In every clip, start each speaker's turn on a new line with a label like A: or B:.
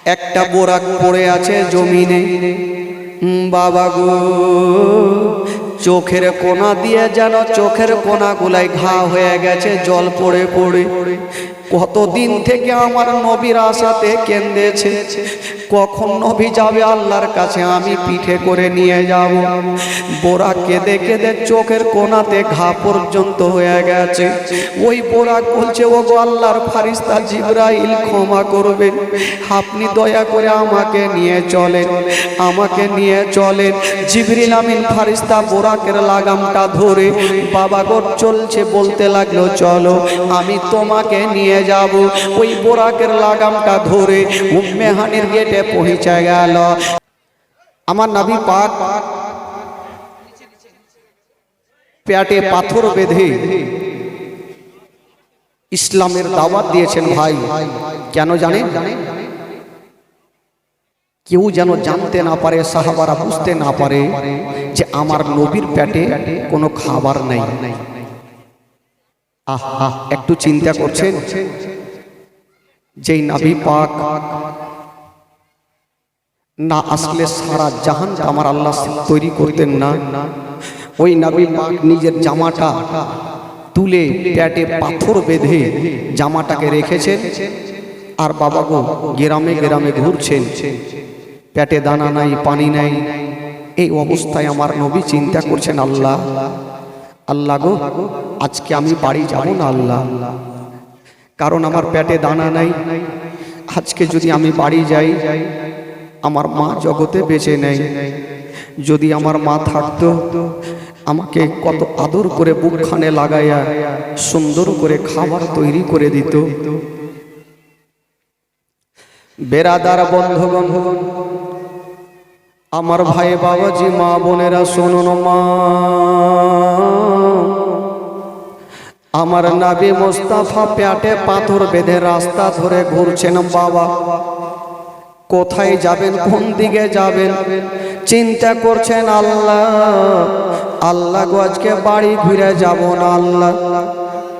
A: একটা বোরাক পড়ে আছে জমিনে। বাবা গো, চোখের কোনা দিয়ে যেন চোখের কোনাগুলাই ঘা হয়ে গেছে জল পড়ে পড়ে। কতদিন থেকে আমার নবীর আশাতে কেঁদেছে, কখন নবী যাবে আল্লাহর কাছে, আমি পিঠে করে নিয়ে যাব। বোরাক কেঁদে কেঁদে চোখের কোনাতে ঘা পর্যন্ত হয়ে গেছে। ওই বোরাক বলছে, ও গো আল্লাহর ফারিস্তা জিবরাইল, ক্ষমা করবেন, আপনি দয়া করে আমাকে নিয়ে চলেন, আমাকে নিয়ে চলেন। জিবরিল আমিন ফারিস্তা বোরাকের লাগামটা ধরে বাবা গো চলছে, বলতে লাগলো চলো আমি তোমাকে নিয়ে যাব। ওই বোরাকের লাগামটা ধরে উম্মে হানির গেটে পৌঁছে গেল। আমার নবী পাক পেটে পাথর বেঁধে ইসলামের দাওয়াত দিয়েছেন। ভাই কেন জানেন? কেউ যেন জানতে না পারে, সাহাবারা বুঝতে না পারে যে আমার নবীর পেটে কোনো খাবার নাই। আহা, একটু চিন্তা করছেন, যেই নবী পাক না আসলে সারা জাহান আমার আল্লাহ তৈরি করতেন না। ওই নবী পাক নিজের জামাটা তুলে পেটে পাথর বেঁধে জামাটাকে রেখেছেন, আর বাবা গো গ্রামে গ্রামে ঘুরছেন, পেটে দানা নাই, পানি নাই। এই অবস্থায় আমার নবী চিন্তা করছেন, আল্লাহ আল্লাহ গো, আজকে আমি বাড়ি যাব না আল্লাহ, কারণ আমার পেটে দানা নাই। আজকে যদি আমি বাড়ি যাই, আমার মা জগতে বেঁচে নেই। যদি আমার মা থাকতো, আমাকে কত আদর করে বুকখানে লাগাইয়া সুন্দর করে খাবার তৈরি করে দিত। বেরাদার বন্ধুগণ, আমার ভাই বাবাজি, মা বোনেরা শুনুন, মা আমার নবী মুস্তাফা পেটে পাথর বেঁধে রাস্তা ধরে ঘুরছেন। বাবা কোথায় যাবেন, কোন দিকে যাবেন, চিন্তা করছেন। আল্লাহ আল্লাহ গো, আজকে বাড়ি ঘুরে যাব না আল্লাহ,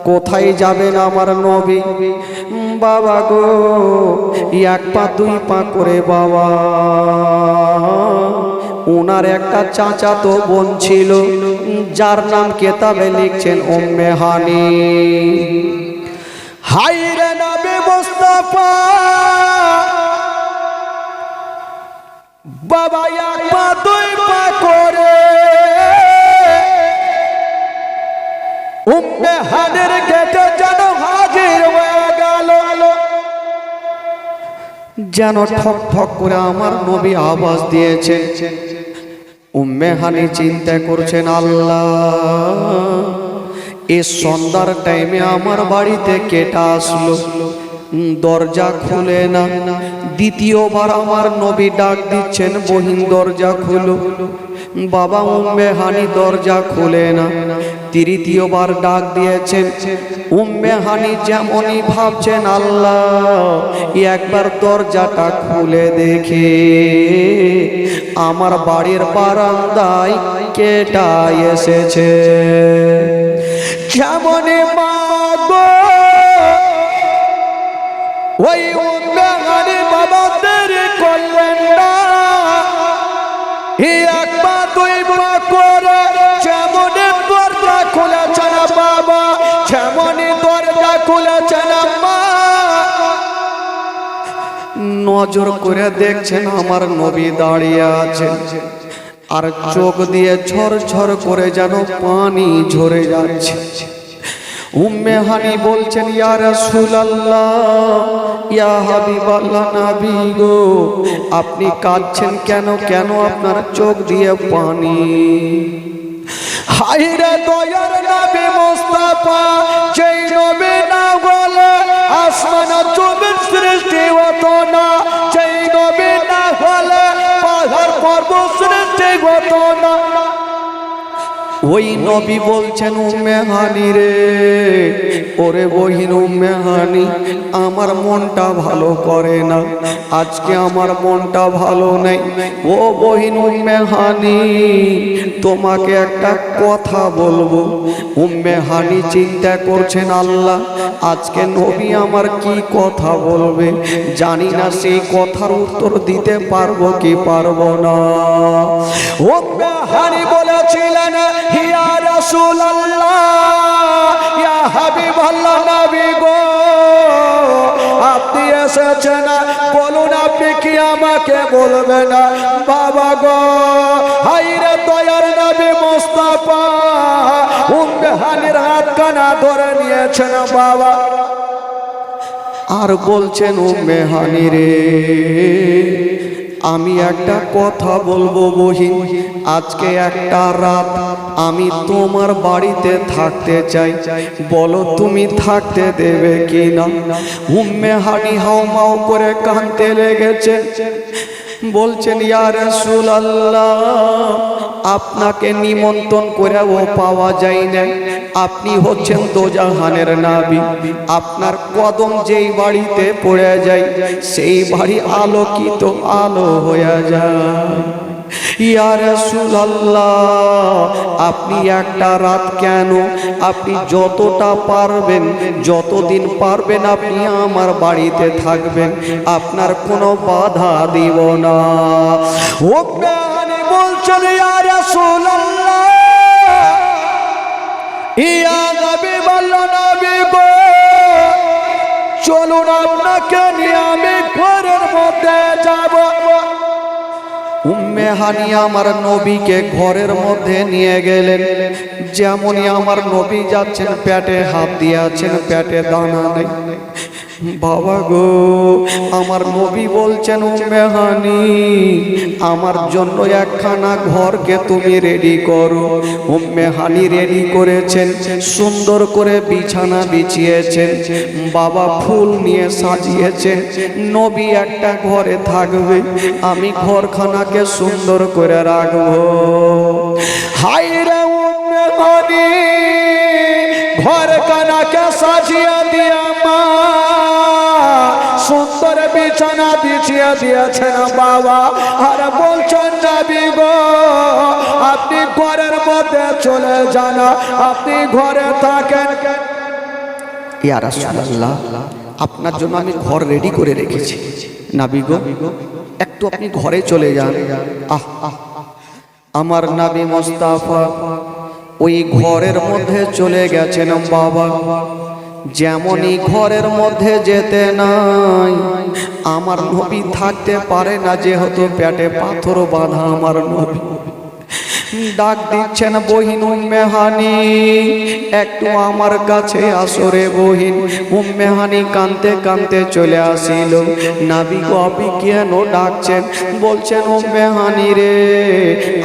A: কোথায় যাবেন আমার নবী? বাবা গো, এক পা দুই পা করে বাবা, ওনার একটা চাচাতো বোন ছিল, যার নাম কেতাবে লিখছেন উম্মে হানি। হায় রে নবী মুস্তাফা, বাবা এক পা দুই পা করে উম্মে হানির গেটে যেন হাজির হয়ে গেল। যেন ঠক ঠক করে আমার নবী আওয়াজ দিয়েছে। উম্মে হানি চিন্তা করছেন, আল্লাহ এই সন্ধ্যার টাইমে আমার বাড়িতে কেটা আসলো, দরজা খুলে না। দ্বিতীয়বার আমার নবী ডাক দিচ্ছেন, বহিন দরজা খুলো। বাবা উম্মে হানি দরজা খুলে না। তৃতীয়বার ডাক দিয়েছেন। উম্মে হানি যেমনই ভাবছেন, আল্লাহ একবার দরজাটা খুলে দেখে আমার বাড়ির বারান্দায় কেটা এসেছে। যেমনই মা গো, ওই উম্মে হানি বাবা দেরি করলেন না, এক পা দুই পা করে যেমনই দরজা খুলেছেন বাবা, যেমনই দরজা খুলেছেন মা, নজর করে দেখছেন আমার নবী দাঁড়িয়ে আছেন, আর চোখ দিয়ে ঝরঝর করে যেন পানি ঝরে যাচ্ছে। উম্মে হানি বলছেন, ইয়া রাসূলুল্লাহ, ইয়া হাবিবাল্লাহ, নবী গো আপনি কাঁদছেন কেন? কেন আপনার চোখ দিয়ে পানি? হায় রে দয়ার নবী মুস্তাফা, যেই নবী না বলে আসমান জমিন সৃষ্টি হতো না, যেই নবী না হলে পাহাড় পর্বত সৃষ্টি হতো না। ওই নবী বলছেন উম্মে হানি রে, ওরে বহিন উম্মে হানি, আমার মনটা ভালো করে না, আজকে আমার মনটা ভালো নেই। ও বহিন উম্মে হানি, তোমাকে একটা কথা বলবো। উম্মে হানি চিন্তা করছেন, আল্লাহ আজকে নবী আমার কি কথা বলবে, জানি না সেই কথার উত্তর দিতে পারবো কি পারবো না। উম্মে হানি বলেছিলেন, ইয়া রাসূলুল্লাহ, ইয়া হাবিবাল্লাহ, নবী গো আপনি এসেছেন, বলুন আপনি কি আমাকে বলবেন? বাবা গো, হায়রে দয়ার নবী মুস্তাফা উম্মে হানির হাতখানা ধরে নিয়েছেন বাবা, আর বলছেন উম্মে হানি রে, আমি একটা কথা বলবো বহিন, আজকে একটা রাত আমি তোমার বাড়িতে থাকতে চাই, বলো তুমি থাকতে দেবে কিনা? উম্মে হানি হাউমাউ করে কাঁদতে লেগেছে, বলছেন ইয়া রাসূলুল্লাহ, আপনাকে নিমন্ত্রণ করেও পাওয়া যায় না, আপনি হচ্ছেন দোজাহানের নবী, আপনার কদম যেই বাড়িতে পড়ে যায় সেই বাড়ি আলোকিত আলো হয়ে যায়। ইয়া রাসূলুল্লাহ, আপনি একটা রাত কেন, আপনি যতটা পারবেন, যতদিন পারবেন আপনি আমার বাড়িতে থাকবেন, আপনার কোনো বাধা দিব না। উম্মে হানি বলছেন, ইয়া রাসূলুল্লাহ, ইয়া হাবিবাল্লাহ, নবী গো চলুন আপনাকে নিয়ে আমি ঘরের মধ্যে যাব। উম্মে হানি আমার নবীকে ঘরের মধ্যে নিয়ে গেলেন, যেমনই আমার নবী যাচ্ছেন পেটে হাত দিয়েছেন, পেটে দানা নেই। বাবা গো, আমার নবী বলছেন উম্মে হানি আমার জন্য একখানা ঘরকে তুমি রেডি করো। উম্মে হানি রেডি করেছেন, সুন্দর করে বিছানা বিছিয়েছেন, বাবা ফুল নিয়ে সাজিয়েছেন, নবী একটা ঘরে থাকবে, আমি ঘরখানাকে সুন্দর করে রাখবো। হায়রে উম্মে হানি ঘরখানাকে সাজিয়ে দিয়া মা সুন্দর বিছানা বিছিয়ে দিয়েছেন বাবা, আর বলছেন নবী গো আপনি ঘরের মধ্যে চলে যান, আপনি ঘরে থাকেন। ইয়া রাসূলুল্লাহ, আপনার জন্য আমি ঘর রেডি করে রেখেছি, নবী গো একটু আপনি ঘরে চলে যান। আহ আমার নবী মুস্তাফা ওই ঘরের মধ্যে চলে গেছেন বাবা। যেমনই ঘরের মধ্যে যেতে নাই, আমার নবী থাকতে পারে না, যেহেতু পেটে পাথর বাঁধা আমার নবী। ডাক দিচ্ছেন, বহিন উম্মে হানি একটু আমার কাছে আসো রে বহিন। উম্মে হানি কাঁদতে কাঁদতে চলে আসিল। নবী গো আপনি কেন ডাকছেন? বলছেন উম্মে হানি রে,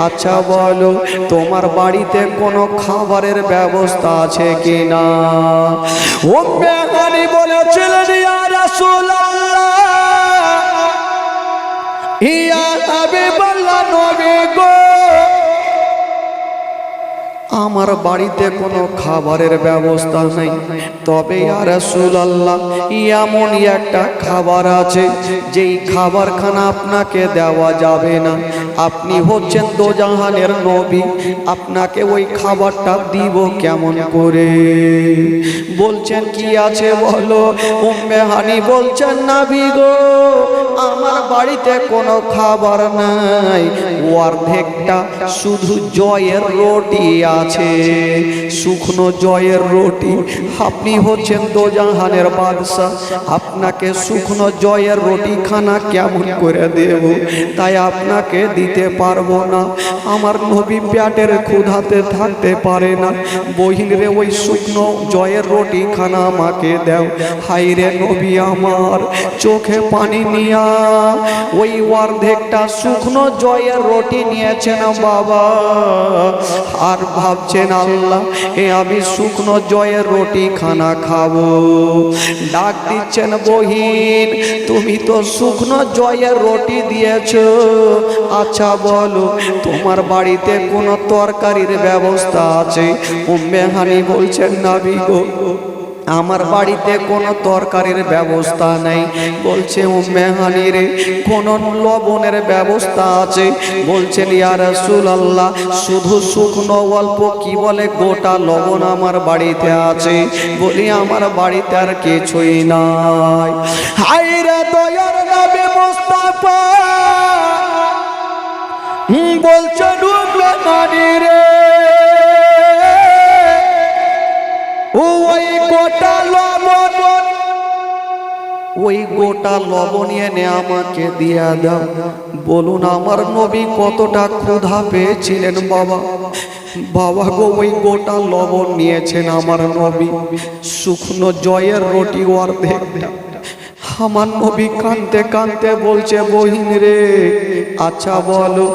A: আচ্ছা বলো তোমার বাড়িতে কোনো খাবারের ব্যবস্থা আছে কিনা? উম্মে হানি বলেছিলেন, ইয়া রাসূলুল্লাহ, ইয়া হাবিবাল্লাহ, নবী গো আমার বাড়িতে কোনো খাবারের ব্যবস্থা নেই, তবে ইয়া রাসূলুল্লাহ এমন একটা খাবার আছে যেই খাবারখানা আপনাকে দেওয়া যাবে না, আপনি হচ্ছেন দোজাহানের নবী, আপনাকে ওই খাবারটা দিব কেমন করে? বলছেন কি আছে বলো? উম্মে হানি বলছেন, নবী গো আমার বাড়িতে কোনো খাবার নাই, অর্ধেকটা শুধু জয়ের রুটি আছে, শুকনো জয়ের রুটি। আপনি হচ্ছেন দোজাহানের বাদশা, আপনাকে শুকনো জয়ের রুটি খানা কেমন করে দেব? তাই আপনাকে দিতে পারবো না। আমার নবী পেটের ক্ষুধাতে থাকতে পারে না, বহিন রে ওই শুকনো জয়ের রুটি খানা আমাকে দাও। হায়রে নবী আমার চোখে পানি নিয়া ওই অর্ধেকটা শুকনো জয়ের রুটি নিয়েছেন বাবা, আর ভাবছেন আল্লাহ আমি শুকনো জয়ের রুটি খানা খাবো। ডাক দিচ্ছেন বহিন তুমি তো শুকনো জয়ের রুটি দিয়েছো, আচ্ছা বলো তোমার বাড়িতে কোনো তরকারির ব্যবস্থা আছে? উম্মে হানি বলছেন নবী গো আমার বাড়িতে কোনো তরকারির ব্যবস্থা নেই। বলছে উম্মে হানি রে কোনো লবণের ব্যবস্থা আছে? বলছেন ইয়া রাসূলুল্লাহ শুধু শুকনো অল্প কি বলে গোটা লবণ আমার বাড়িতে আছে। বলি আমার বাড়িতে আর কিছুই নাই। হায়রে দয়ার নবী মুস্তাফা বলছেন উম্মে হানি রে ওই গোটা লবণ এনে আমাকে দিয়া দাও। বলুন আমার নবী কতটা ক্ষুধা পেয়েছিলেন বাবা। বাবা গো ওই গোটা লবণ নিয়েছেন আমার নবী, শুকনো জয়ের রুটি অর্ধেকটা। আমার নবী কাঁদতে কাঁদতে বলছে বহিন রে আচ্ছা বলো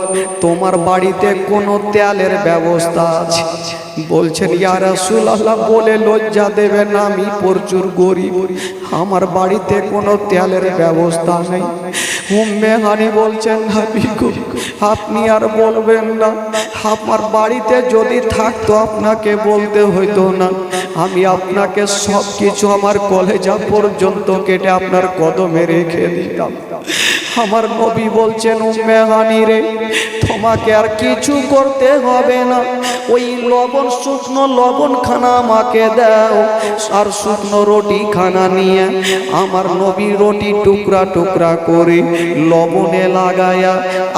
A: তোমার বাড়িতে কোনো তেলের ব্যবস্থা আছে? বলছেন ইয়া রাসূলুল্লাহ বলে লজ্জা দেবেন না আমি প্রচুর গরিব, আমার বাড়িতে কোনো তেলের ব্যবস্থা নেই। উম্মে হানি বলছেন নবী গো আপনি আর বলবেন না, আমার বাড়িতে যদি থাকতো আপনাকে বলতে হইতো না, আমি আপনাকে সব কিছু আমার কলেজা পর্যন্ত কেটে আপনার কদমে রেখে দিতাম। আমার নবী বলছেন উম্মে হানি রে তোমাকে আর কিছু করতে হবে না, ওই লবণ শুকনো লবণ খানা আমাকে দাও, আর শুকনো রুটি খানা নিয়ে আমার নবী রুটি টুকরা টুকরা করে লবণে লাগায়া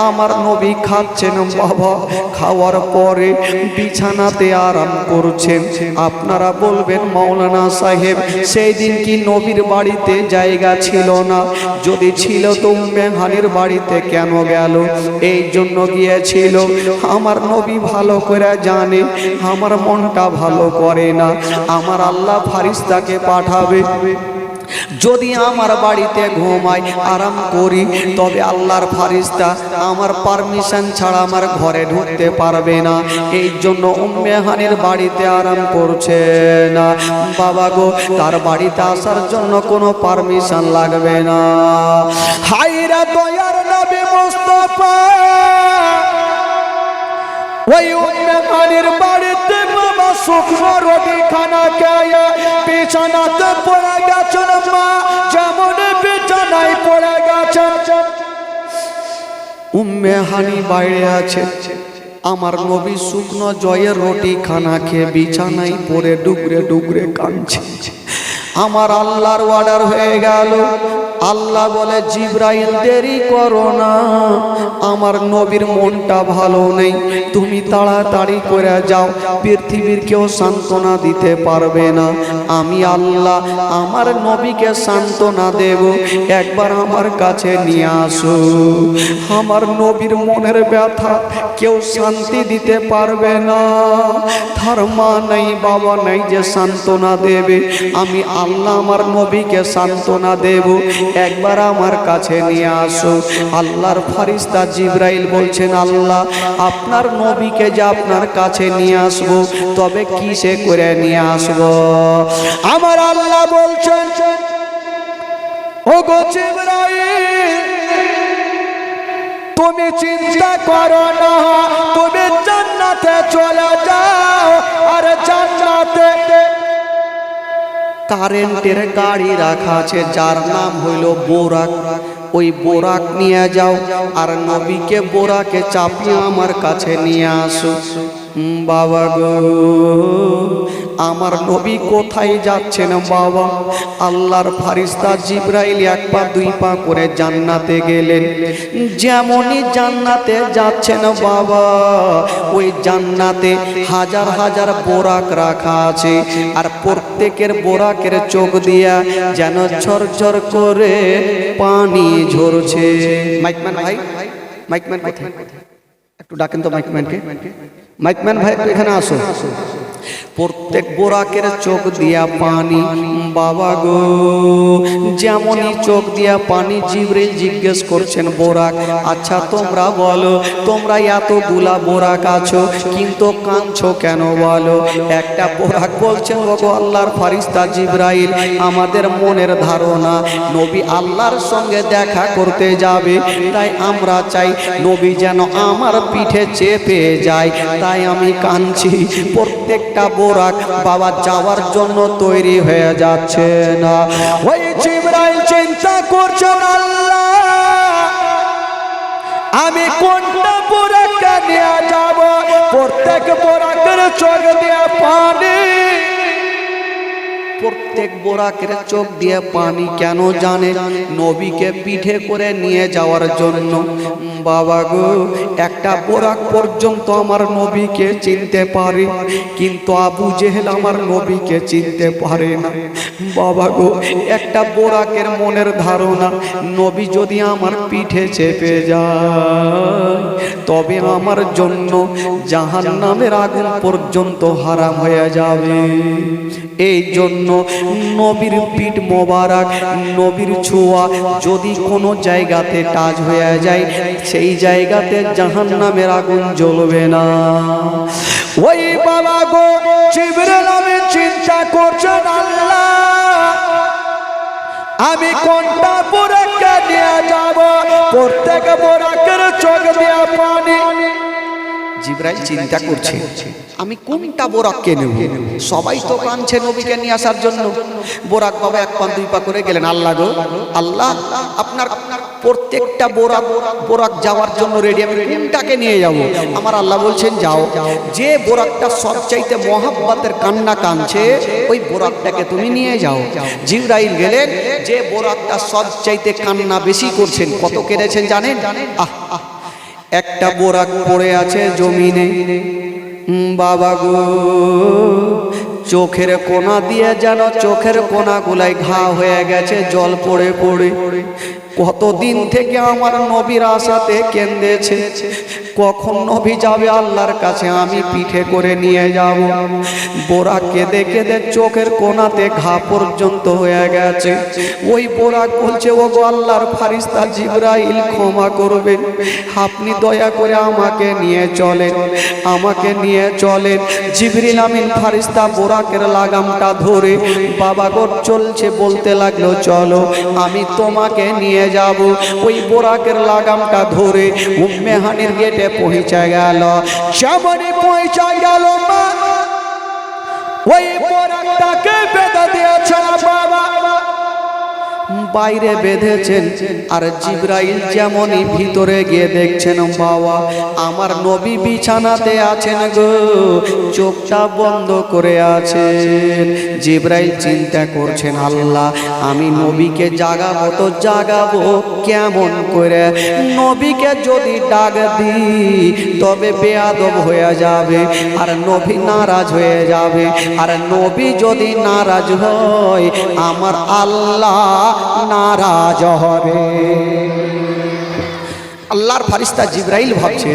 A: আমার নবী খাচ্ছেন বাবা। খাওয়ার পরে বিছানাতে আরাম করছেন। আপনারা বলবেন মাওলানা সাহেব সেই দিন কি নবীর বাড়িতে জায়গা ছিল না? যদি ছিল তো উম্মে হানির বাড়িতে কেন গেল? এই জন্য গিয়েছিল আমার নবী ভালো করে জানে আমার মনটা ভালো করে না, আমার আল্লাহ ফারিস্তাকে পাঠাবে যদি আমার বাড়িতে ঘুমাই আরাম করি তবে আল্লাহর ফারিস্তা আমার পারমিশন ছাড়া আমার ঘরে ঢুকতে পারবে না। এই জন্য উম্মে হানির বাড়িতে আরাম করছে না বাবা গো, তার বাড়িতে আসার জন্য কোনো পারমিশন লাগবে না। হায়রে দয়ার নবী মুস্তাফা ওই উম্মে হানির বাড়িতে বাবা শুকনো রুটি খানা খেয়ে বিছানাতে পড়ে গেছেন মা, যেমন বিছানায় পড়ে গেছেন। উম্মে হানি বাইরে আছে, আমার নবী শুকনো জয়ের রুটি খানা খেয়ে বিছানায় পড়ে ডুগরে ডুগরে কাঁদছে। আমার আল্লাহর অর্ডার হয়ে গেল, আল্লাহ বলে জিবরাইল দেরি করো না, আমার নবীর মনটা ভালো নেই, তুমি তাড়াতাড়ি করে যাও, পৃথিবীর কেউ সান্ত্বনা দিতে পারবে না, আমি আল্লাহ আমার নবীকে সান্ত্বনা দেব, একবার আমার কাছে নিয়ে আসো। আমার নবীর মনের ব্যথা কেউ শান্তি দিতে পারবে না, তার মা নেই বাবা নেই যে সান্ত্বনা দেবে, আমি আল্লাহ আমার নবীকে সান্ত্বনা দেব, একবার আমার কাছে নিয়ে আসো। আল্লাহর ফারিস্তা জিবরাইল বলছেন আল্লাহ আপনার নবীকে যে আপনার কাছে নিয়ে আসবো, তবে কিসে করে নিয়ে আসবো? আমার আল্লাহ বলছেন ও গো জিবরাইল তুমি চিন্তা করো না, তুমি জান্নাতে চলে যাও, আর জান্নাতে কারেন্টের গাড়ি রাখা আছে যার নাম হইল বোরাক, ওই বোরাক নিয়ে যাও আর নবীকে বোরাকে চাপিয়ে আমার কাছে নিয়ে আসো। বাবা গো আমার নবী কোথায় যাচ্ছেন বাবা? আল্লাহর ফারিস্তা জিবরাইল এক পা দুই পা করে জান্নাতে গেলেন, যেমনই জান্নাতে যাচ্ছেন বাবা ওই জান্নাতে হাজার হাজার বোরাক রাখা আছে, আর প্রত্যেকের বোরাকের চোখ দিয়া যেন ঝরঝর করে পানি ঝরছে। মাইকম্যান ভাই, মাইকম্যান কোথায়? একটু ডাকেন তো মাইকম্যানকে। মাইকম্যান ভাই একটু এখানে আসো। প্রত্যেক বোরাকের চোখ দিয়া পানি। বাবা গো, যেমনই চোখ দিয়া পানি। জিবরিল জিজ্ঞেস করছেন বোরাক, আচ্ছা তোমরা বলো, তোমরা এতগুলা বোরাক আছো কিন্তু কাঁদছো কেন বলো? একটা বোরাক বলছেন, ওগো আল্লাহর ফেরেশতা জিবরাইল, আমাদের মনের ধারণা নবী আল্লাহর সঙ্গে দেখা করতে যাবে, তাই আমরা চাই নবী যেন আমার পিঠে চেপে যায়, তাই আমি কাঁদছি। প্রত্যেকটা বোরাক বাবা যাওয়ার জন্য তৈরি হয়ে যাচ্ছে না। ওই জিবরাইল চিন্তা করছেন, আল্লাহ আমি কোনটা বোরাককে নিয়ে যাব? প্রত্যেক বোরাকের চোখ দিয়ে পানি। প্রত্যেক বোরাকের চোখ দিয়ে পানি কেন জানে? নবীকে পিঠে করে নিয়ে যাওয়ার জন্য। বাবা গো, একটা বোরাক পর্যন্ত আমার নবীকে চিনতে পারে, কিন্তু আবু জেহেল আমার নবীকে চিনতে পারে না। বাবা গো, একটা বোরাকের মনের ধারণা নবী যদি আমার পিঠে চেপে যায় তবে আমার জন্য জাহান্নামের আগুন পর্যন্ত হারাম হয়ে যাবে। এই জন্য নবীর পিঠ মোবারক, নবীর ছোঁয়া যদি কোনো জায়গাতে টাচ হয়ে যায় সেই জায়গাতে জাহান্নামের আগুন জ্বলবে না। ওই বাবা গো, জিবরিল আমি চিন্তা করছেন, আল্লাহ আমি কোনটা বোরাককে নিয়ে যাব? প্রত্যেক বোরাকের চোখ দিয়ে পানি। জিবরাইল চিন্তা করছে, আমি কোনটা বোরাককে নেব? সবাই তো কাঁদছে নবীকে নিয়ে আসার জন্য। বোরাক বাবা এক পা দুই পা করে গেলেন, আল্লাহ গো আল্লাহ, আপনার প্রত্যেকটা বোরাক যাওয়ার জন্য রেডি, আমি কোনটাকে নিয়ে যাব? আমার আল্লাহ বলছেন, যাও, যে বোরাকটা সবচাইতে মহাব্বতের কান্না কাঁদছে ওই বোরাকটাকে তুমি নিয়ে যাও। জিবরাইল গেলেন, যে বোরাকটা সবচাইতে কান্না বেশি করছেন। কত কেঁদেছেন জানেন? একটা বোরাক পড়ে আছে জমিনে। বাবা গো, চোখের কোনা দিয়ে যেন চোখের কোনাগুলাই ঘা হয়ে গেছে জল পড়ে পড়ে। কতদিন থেকে আমার নবীর আশাতে কেঁদেছে, কখন নবী যাবে আল্লাহর কাছে, আমি পিঠে করে নিয়ে যাব। বোরাক কেঁদে কেঁদে চোখের কোনাতে ঘা পর্যন্ত হয়ে গেছে। ওই বোরাক বলছে, ওগো আল্লাহর ফেরেশতা জিবরাইল, ক্ষমা করবেন, আপনি দয়া করে আমাকে নিয়ে চলেন, আমাকে নিয়ে চলেন। জিবরিল আমিন ফেরেশতা বোরাকের লাগামটা ধরে বাবা গো চলছে, বলতে লাগলো, চলো আমি তোমাকে নিয়ে যাব। ওই বোরাকের লাগামটা ধরে উম্মে হানির গেটে পৌঁছে গেল। যেমনই পৌঁছে গেল ওই বোরাকটাকে বেঁধে দিয়েছে বাবা, বাইরে বেঁধেছেন। আর জিবরাইল যেমনই ভিতরে গিয়ে দেখছেন বাবা আমার নবী বিছানাতে আছেন গো, চোখটা বন্ধ করে আছেন। জিবরাইল চিন্তা করছেন, আল্লাহ আমি নবীকে জাগাবো তো জাগাবো কেমন করে? নবীকে যদি ডাক দিই তবে বেয়াদব হয়ে যাবে আর নবী নারাজ হয়ে যাবে, আর নবী যদি নারাজ হয় আমার আল্লাহ নারাজ হবে। আল্লাহর ফেরেশতা জিবরাইল ভাবছে,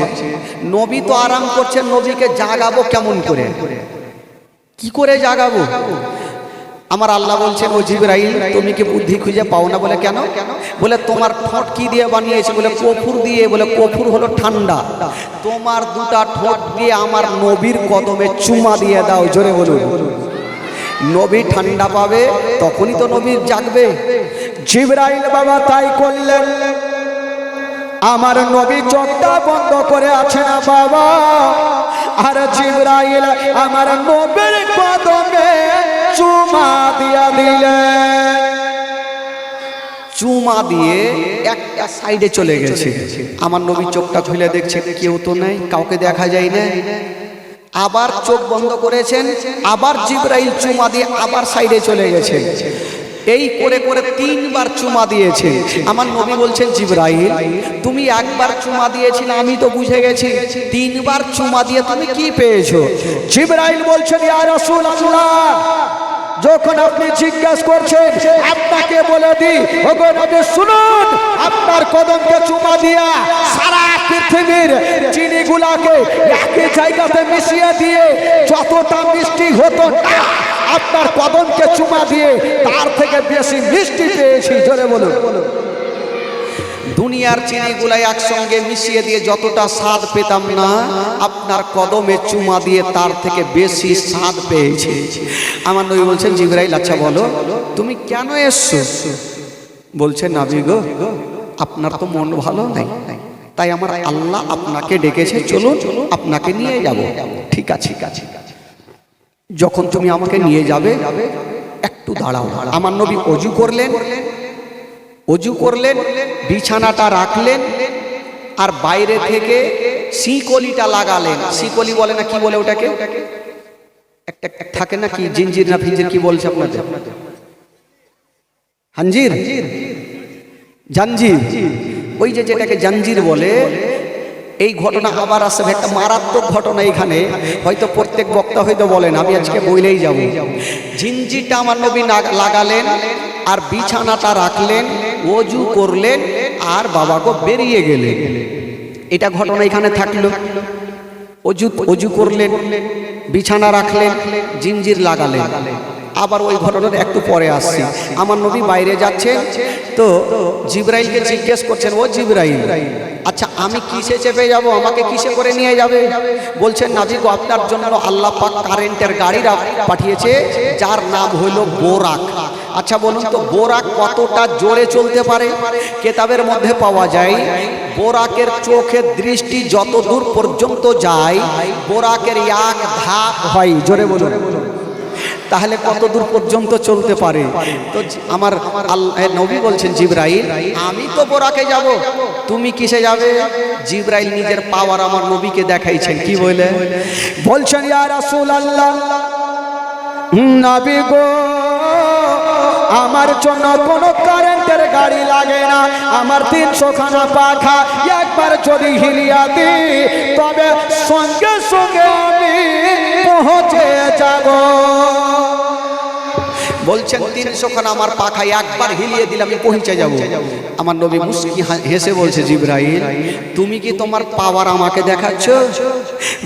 A: নবী তো আরাম করছেন, নবীকে জাগাবো কেমন করে, কি করে জাগাবো? আমার আল্লাহ বলছেন, ও জিবরাইল তুমি কি বুদ্ধি খুঁজে পাও না? বলে কেন? বলে তোমার ঠোঁট কি দিয়ে বানিয়েছে? বলে কফুর দিয়ে। বলে কফুর হলো ঠান্ডা, তোমার দুটা ঠোঁট দিয়ে আমার নবীর কদমে চুমা দিয়ে দাও। জোরে বলুন, নবী ঠান্ডা পাবে, তখনই তো নবী জাগবে। জিবরাইল বাবা তাই করলেন। আমার নবী চোখটা বন্ধ করে আছে না বাবা, আর জিবরাইল আমার নবীর কদমে চুমা দিয়া দিলেন। চুমা দিয়ে একটা সাইডে চলে গেছে। আমার নবী চোখটা খুলে দেখছেন কেউ তো নেই, কাউকে দেখা যায় না। আবার চোখ বন্ধ করেছেন, আবার জিবরাইল চুমা দিয়ে আবার সাইডে চলে গেছে। এই করে করে তিনবার চুমা দিয়েছে। আমার নবী বলছেন, জিবরাইল তুমি একবার চুমা দিয়েছিলে আমি তো বুঝে গেছি, তিনবার চুমা দিয়ে তুমি কি পেয়েছো? জিবরাইল বলছেন, ইয়া রাসূলুল্লাহ যখন আপনি জিজ্ঞাসা করছেন আপনাকে বলে দিই, ওগো নবী শুনুন, আপনার কদমকে চুমা দিয়া সারা পৃথিবীর চিনিগুলাকে একই জায়গাতে মিশিয়ে দিয়ে যতটা মিষ্টি হতো না, আপনার কদমকে চুমা দিয়ে তার থেকে বেশি মিষ্টি পেয়েছি। জোরে বলুন। দুনিয়ার চিনিগুলাই একসঙ্গে মিশিয়ে দিয়ে যতটা স্বাদ পেতাম না, আপনার কদমে চুমা দিয়ে তার থেকে বেশি স্বাদ পেয়েছি। আমার নবী বলছেন, জিবরাইল আচ্ছা বলো তুমি কেন এসছো? বলছে নবী গো, আপনার তো মন ভালো নাই, তাই আমার আল্লাহ আপনাকে ডেকেছে, চলুন আপনাকে নিয়ে যাব। ঠিক আছে, যখন তুমি আমাকে নিয়ে যাবে একটু দাঁড়াও। আমার নবী অজু করলেন, বিছানাটা রাখলেন, আর বাইরে থেকে শিকলিটা লাগালেন। শিকলি বলে না, কি বলে ওটাকে? একটা থাকে না, কি জিঞ্জির না ফিঞ্জির, কি বলছে আপনাদের? হাঞ্জির, জাঞ্জির, ওই যে যেটাকে জাঞ্জির বলে। এই ঘটনা আবার আসবে, একটা মারাত্মক ঘটনা এখানে, হয়তো প্রত্যেক বক্তা হয়তো বলেন, আমি আজকে বইলেই যাব। জিঞ্জিরটা আমার নবী লাগালেন, আর বিছানাটা রাখলেন, ওযু করলেন, আর বাবাকে বেরিয়ে গেলেন। এটা ঘটনা এখানে থাকলো। ওযু করলেন, বিছানা রাখলেন, জিঞ্জির লাগালেন। আবার ওই ঘটনাটা একটু পরে আসছে। আমার নবী বাইরে যাচ্ছেন, তো জিবরাইলকে জিজ্ঞেস করছেন, ও জিবরাইল, আচ্ছা আমি কিসে চেপে যাব, আমাকে কিসে করে নিয়ে যাবে? বলছেন, নবী গো, আপনার জন্য আল্লাহ পাক কারেন্টের গাড়ি পাঠিয়েছে, যার নাম হলো বোরাক। আচ্ছা বলুন তো, বোরাক কতটা জোরে চলতে পারে? কেতাবের মধ্যে পাওয়া যায়, বোরাকের চোখের দৃষ্টি যত দূর পর্যন্ত যায়, বোরাকের এক ধাপ হয়। জোরে বলুন, তাহলে কত দূর পর্যন্ত চলতে পারে? তো আমার নবী বলছেন, জিবরাইল আমি তো বোরাকে যাব, তুমি কিসে যাবে? জিবরাইল নিজের পাওয়ার আমার নবীকে দেখাইছেন। কি বলে? বলছেন, ইয়া রাসূলুল্লাহ, নবী গো, আমার জন্য কোনো কারেন্টের গাড়ি লাগে না, আমার 300 খানা পাখা একবার যদি হিলিয়া দিই, তবে সঙ্গে সঙ্গে আমি পৌঁছে যাব। বলছেন 300 খানা আমার পাখা একবার হিলিয়ে দিলে আমি পৌঁছে যাব। আমার নবী মুস্কি হেসে বলছে, জিবরাইল তুমি কি তোমার পাওয়ার আমাকে দেখাচ্ছ?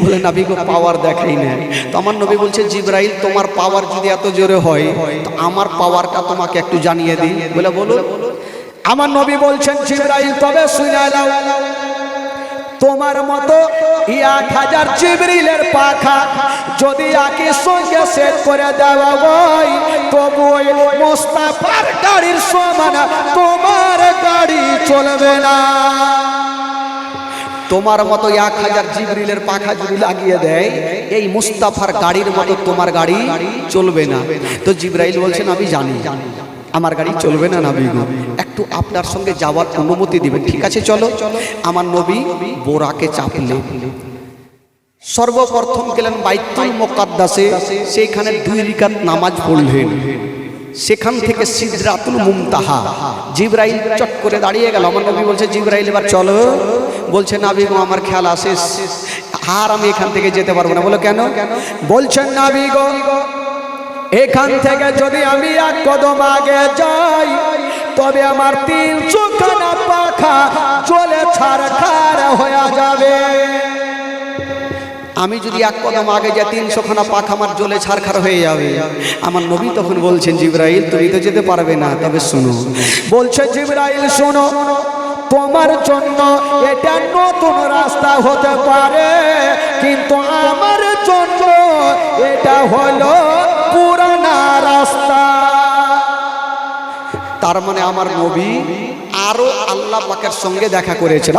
A: বলে, নবী গো, পাওয়ার দেখাই না। তো আমার নবী বলছে, জিবরাইল তোমার পাওয়ার যদি এত জোরে হয়, তো আমার পাওয়ারটা তোমাকে একটু জানিয়ে দিই। বলে, বলুন। আমার নবী বলছেন, জিবরাইল তবে শুনে নাও, তোমার মতো 1000 জিবরিলের পাখা যদি একই সঙ্গে সেট করে দেওয়া হয়, তবু ওই মুস্তাফার গাড়ির সমান তোমার গাড়ি চলবে না। তোমার মতো 1000 জিবরিলের পাখা যদি লাগিয়ে দেয়, এই মুস্তাফার গাড়ির মতো তোমার গাড়ি চলবে না। তো জিবরাইল বলছেন, আমি জানি আমার গাড়ি চলবে না, নবী গো, একটু আপনার সঙ্গে যাওয়ার অনুমতি দিবেন। ঠিক আছে, চলো। আমার নবী বোরাকে চাপলেন। সর্বপ্রথম গেলেন বাইতুল মুকাদ্দাসে, সেইখানে 2 রাকাত নামাজ পড়লেন। সেখান থেকে সিদরাতুল মুনতাহা, জিবরাইল চট করে দাঁড়িয়ে গেল। আমার নবী বলছে, জিবরাইল এবার চলো। বলছে, নবী গো, আমার খেয়াল আসে, আর আমি এখান থেকে যেতে পারবো না। বলো কেন? বলছেন, নবী গো, এখান থেকে যদি আমি 1 কদম আগে যাই, তবে আমার 300 খানা পাখা জ্বলে ছারখার হয়ে যাবে। আমি যদি 1 কদম আগে যাই, 300 খানা পাখা আমার জ্বলে ছারখার হয়ে যাবে। আমার নবী তখন বলছেন, জিবরাইল তুমি তো যেতে পারবে না, তবে শোনো। বলছে, জিবরাইল শোনো, তোমার জন্য এটা নতুন রাস্তা হতে পারে, কিন্তু আমার জন্য এটা হলো পুরানা রাস্তা। তার মানে আমার নবী আরো আল্লাহ পাকের সঙ্গে দেখা করেছেন,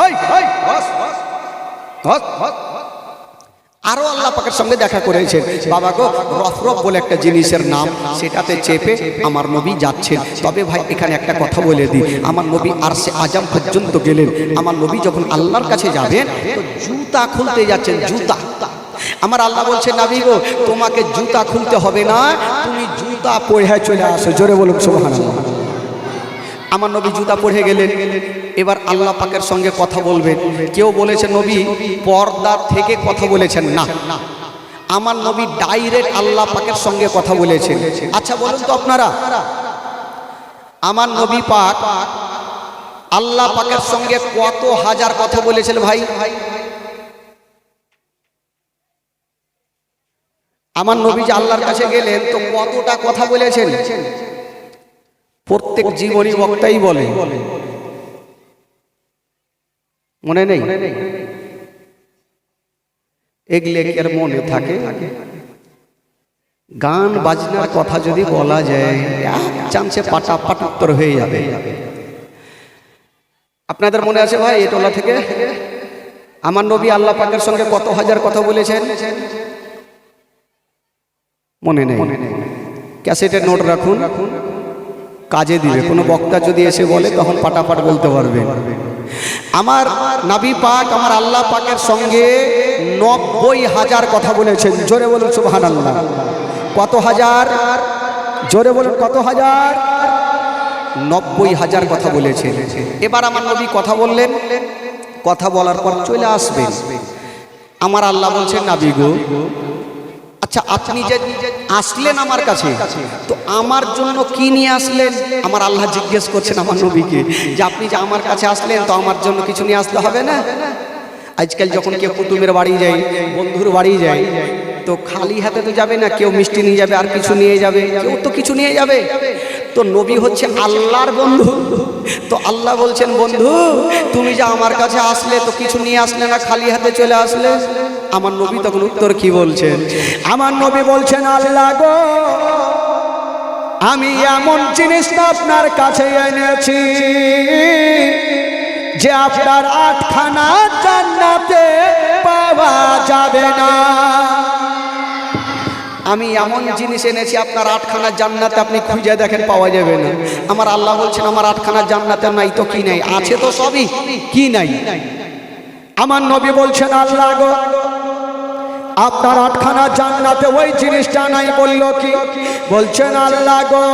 A: আরো আল্লাহ পাকের সঙ্গে দেখা করেছেন। বাবা গো, রফরফ বলে একটা জিনিসের নাম, সেটাতে চেপে আমার নবী যাচ্ছেন। তবে ভাই এখানে একটা কথা বলে দিই, আমার নবী আরশে আজম পর্যন্ত গেলেন। আমার নবী যখন আল্লাহর কাছে যাবেন, তো জুতা খুলতে যাচ্ছেন, জুতা। আমার আল্লাহ বলছে, নবী গো, তোমাকে জুতা খুলতে হবে না, তুমি জুতা পরে চলে আসো। জোরে বলুন সুবহানাল্লাহ। আমার নবী জুতা পরে গেলেন। এবার আল্লাহ পাকের সঙ্গে কথা বলবেন। কেউ বলেছে নবী পর্দা থেকে কথা বলেছেন, না, আমার নবী ডাইরেক্ট আল্লাহ পাকের সঙ্গে কথা বলেছেন। আচ্ছা বলুন তো আপনারা, আমার নবী পাক আল্লাহ পাকের সঙ্গে কত হাজার কথা বলেছেন ভাই? আমার নবী যে আল্লাহর কাছে গেলেন তো কতটা কথা বলেছেন? প্রত্যেক জীবনী বক্তাই বলে, মনে নেই? এগুলো এর মনে থাকে। গান বাজনার কথা যদি বলা যায় চান্সে পাটাপাট উত্তর হয়ে যাবে। আপনাদের মনে আছে ভাই এই টোলা থেকে আমার নবী আল্লাহ পাকের সঙ্গে কত হাজার কথা বলেছেন? মনে নেই? ক্যাসেটের নোট রাখুন, কাজে দিবে। কোনো বক্তা যদি এসে বলে তখন পাটাপাট বলতে পারবে। আমার নবী পাক আমার আল্লাহ পাকের সঙ্গে 90,000 কথা বলেছেন। জোরে বলুন সুবহানাল্লাহ। কত হাজার? জোরে বলুন কত হাজার? 90,000 কথা বলেছেন। এবার আমার নবী কথা বললেন, কথা বলার পর চলে আসবেন। আমার আল্লাহ বলছেন, নবী গো, আচ্ছা আপনি যে আসলেন আমার কাছে তো আমার জন্য কি নিয়ে আসলেন? আমার আল্লাহ জিজ্ঞেস করছেন আমার নবীকে যে আপনি যে আমার কাছে আসলেন তো আমার জন্য কিছু নিয়ে আসতে হবে না? আজকাল যখন কেউ কুটুমের বাড়ি যায়, বন্ধুর বাড়ি যায়, তো খালি হাতে তো যাবে না, কেউ মিষ্টি নিয়ে যাবে, আর কিছু নিয়ে যাবে, কেউ তো কিছু নিয়ে যাবে। তো নবী হচ্ছে আল্লাহর বন্ধু, তো আল্লাহ বলছেন, বন্ধু তুমি যে আমার কাছে আসলে তো কিছু নিয়ে আসলে না, খালি হাতে চলে আসলে। আমার নবী তখন উত্তর কি বলছেন? আমার নবী বলছেন, আল্লাহ গো, আমি এমন জিনিসটা আপনার কাছে এনেছি যে আপনার 8খানা জান্নাতে পাওয়া যাবে না। আমি এমন জিনিস এনেছি আপনার 8খানা জান্নাতে আপনি খুঁজে দেখেন পাওয়া যাবে না। আমার আল্লাহ বলছেন, আমার 8খানা জান্নাতে নাই তো কি নাই? আছে তো সবই, কি নাই? আমার নবী বলছেন, আল্লাহ গো, আপনার 8খানা জান্নাতে ওই জিনিসটা নাই। বলল কি? বলছেন, আল্লাহ গো,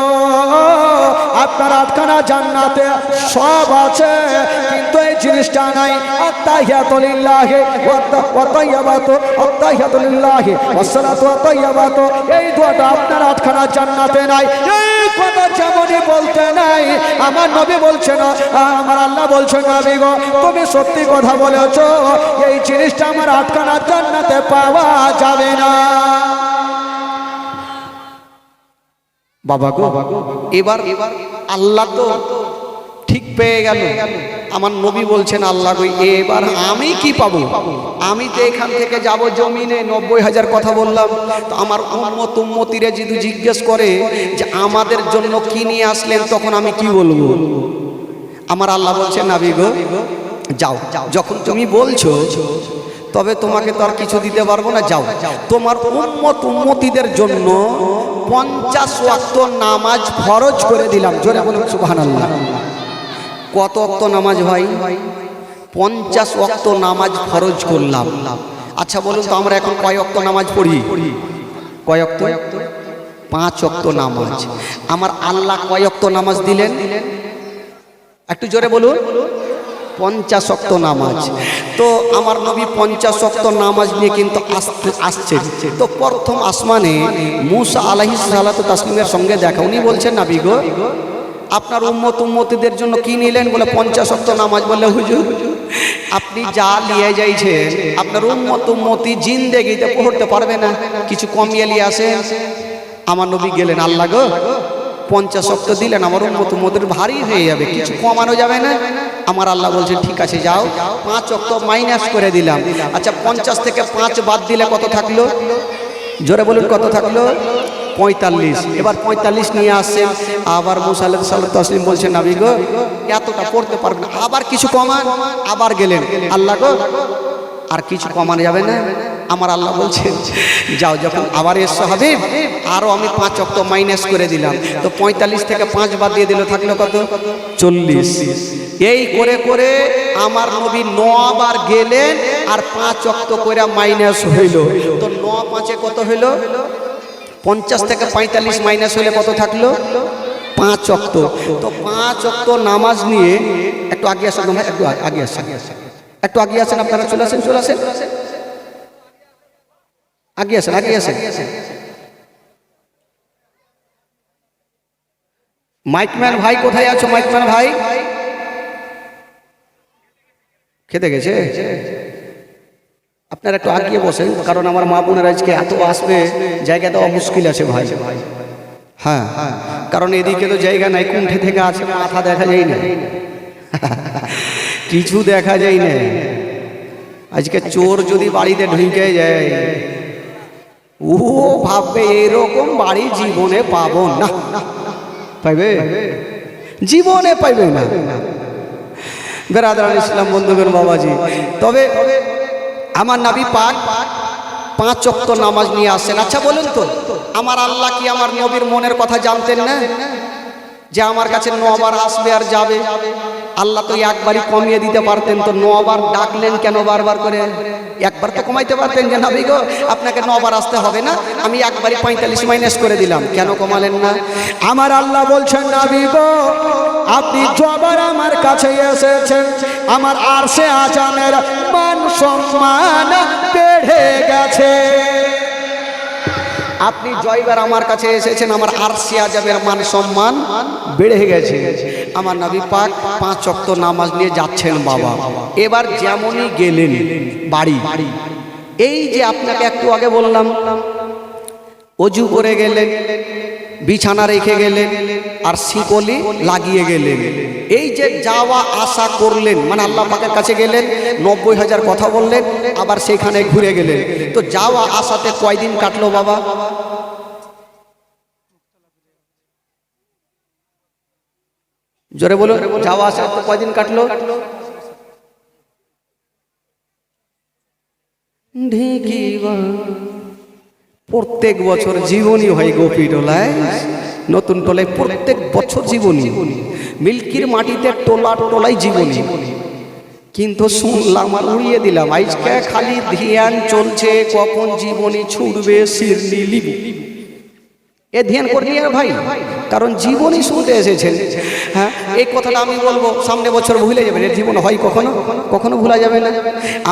A: আপনার 8খানা জান্নাতে সব আছে কিন্তু এই জিনিসটা নাই। আত্তাহিয়াতু লিল্লাহি ওয়া তাইয়্যিবাতু, আত্তাহিয়াতু লিল্লাহি ওয়াস সালাতু ওয়া তাইয়্যিবাতু, এই দুটো আপনার 8খানা জান্নাতে নাই। এই কথা যেমনই বলতে নাই, আমার নবী বলছেন, আমার আল্লাহ বলছেন, নবী গো, তুমি সত্যি কথা বলেছো, এই জিনিসটা আমার 8খানা জান্নাতে পাওয়া যাবে না। বাবা গো, এবার আল্লাহ তো ঠিক পেয়ে গেল। আমার নবী বলছেন, আল্লাহ গো, এবার আমি কি পাবো? আমি তো এখান থেকে যাব জমিনে 90,000 কথা বললাম, তো আমার উম্মত উম্মতিরা যদি জিজ্ঞেস করে যে আমাদের জন্য কি নিয়ে আসলেন, তখন আমি কি বলবো? আমার আল্লাহ বলছেন, নবী গো, যাও, যখন তুমি বলছো তবে তোমাকে তো আর কিছু দিতে পারবো না, যাও, তোমার উম্মত উম্মতিদের জন্য 50 ওয়াক্ত নামাজ ফরজ করে দিলাম। জোরে বলুন সুবহানাল্লাহ। কত ওয়াক্ত নামাজ ভাই? 50 ওয়াক্ত নামাজ ফরজ করলাম। আচ্ছা বলুন তো আমরা এখন কয় ওয়াক্ত নামাজ পড়ি? কয় ওয়াক্ত? 5 ওয়াক্ত নামাজ। আমার আল্লাহ কয় ওয়াক্ত নামাজ দিলেন? একটু জোরে বলুন। 50 ওয়াক্ত নামাজ। তো আমার নবী 50 ওয়াক্ত নামাজ নিয়ে কিন্তু আসছে। তো প্রথম আসমানে মুসা আলাইহিস সালাতু তাসলিমের সঙ্গে দেখা। উনি বলছেন, নবী গো, আপনার উম্মত উম্মতিদের জন্য কি নিলেন? বলে 50 ওয়াক্ত নামাজ। বলে, হুজুর আপনি যা নিয়ে যাইছেন আপনার উম্মত উম্মতি জিন্দেগিতে পড়তে পারবে না, কিছু কমিয়ে নিয়ে আসে। আমার নবী গেলেন, আল্লাহ গো, 50 ওয়াক্ত দিলেন, আমার উম্মত উম্মতির ভারী হয়ে যাবে, কিছু কমানো যাবে না? আমার আল্লাহ বলছেন, ঠিক আছে, যাও, 5 ওয়াক্ত মাইনাস করে দিলাম। আচ্ছা 50 থেকে 5 বাদ দিলে কত থাকলো? জোরে বলুন কত থাকলো? 45। এবার 45 নিয়ে আসছেন। আবার মুসা আলাইহিস সালাতু তাসলিম বলছেন, নবী গো, এতটা পড়তে পারবেন, আবার কিছু কমান। আবার গেলেন, আল্লাহ গো, আর কিছু কমানো যাবে না? আমার আল্লাহ বলছেন, যাও, যখন আবার এসো হাবিব, আরো আমি 5 ওয়াক্ত মাইনাস করে দিলাম। তো 45 থেকে 5 বাদ দিয়ে দিল, থাকলো কত? 40। এই করে করে আমার নবী 9 বার গেলেন আর 5 ওয়াক্ত করে মাইনাস হইল। তো 9 5 কত হইল? 50 থেকে 45 মাইনাস হলে কত থাকলো? 5 ওয়াক্ত। তো 5 ওয়াক্ত নামাজ নিয়ে একটু আগে আসেন, একটু আগে আসেন, একটু আগে আসেন, আপনারা চলে আসেন, চলে আসেন, আগে আসেন, আগে আসেন। মাইকম্যান ভাই কোথায় আছো? মাইকম্যান ভাই, খেতে গেছে? আপনারা একটু আগিয়ে বসেন, কারণ আমার মা বোনের আজকে এত আসবে, জায়গা দেওয়া মুশকিল আছে ভাই। হ্যাঁ, কারণ এদিকে তো জায়গা নাই, কুণ্ঠে থেকে আছে, মাথা দেখা যায় না, কিছু দেখা যায় না। আজকে চোর যদি বাড়িতে ঢুকে যায়, ও ভাববে এরকম বাড়ি জীবনে পাবো না। পাইবে? জীবনে পাইবে না। বেরাদার ইসলাম বন্ধুগণ, বাবাজি, তবে আমার নবী পাক 5 ওয়াক্ত নামাজ নিয়ে আসেন। আচ্ছা বলুন তো, আমার আল্লাহ কি আমার নবীর মনের কথা জানতেন না? যে আমার কাছে 9 বার আসবে আর যাবে। আল্লাহ তো একবারই কমিয়ে দিতে পারতেন, তো 9 বার ডাকলেন কেন বারবার করে? একবার তো কমাইতে পারতেন যে নবী গো আপনাকে 9 বার আসতে হবে না, আমি একবারই 45 মাইনাস করে দিলাম। কেন কমালেন না? আমার আল্লাহ বলছেন, নবী গো আপনি যবার আমার কাছে এসেছেন, আমার আরশে আজামের মান সম্মান বেড়ে গেছে। আপনি জয়বার আমার কাছে এসেছেন, আমার আরশে আজামের মান সম্মান বেড়ে গেছে। আমার নবী পাক 5 ওয়াক্ত নামাজ নিয়ে যাচ্ছেন বাবা। এবার যেমনই গেলেন বাড়ি, এই যে আপনাকে একটু আগে বললাম, অজু করে গেলেন, বিছানা রেখে গেলেন, আর শিকলি লাগিয়ে গেলেন। এই যে যাওয়া আসা করলেন, মানে আল্লাহ পাকের কাছে গেলেন, 90,000 কথা বললেন, আবার সেখানে ঘুরে গেলেন। তো যাওয়া আসাতে কয়দিন কাটলো বাবা? জোরে বলুন, যাওয়া আসা তো কয়দিন কাটলো? প্রত্যেক বছর জীবনী হয় গোপী টোলায়, নতুন টোলায় প্রত্যেক বছর জীবনী, মিল্কির মাটিতে টোলা টোলাই জীবনী। কিন্তু শুনলাম আর উড়িয়ে দিলাম, আজকে খালি ধ্যান চলছে কখন জীবনী ছুটবে শিরনি লিবি। এ ধ্যান করলি আর ভাই, কারণ জীবনী শুনতে এসেছেন। হ্যাঁ, এই কথাটা আমি বলবো, সামনে বছর ভুলে যাবেন। এর জীবন হয় কখনো কখনো ভুলা যাবে না।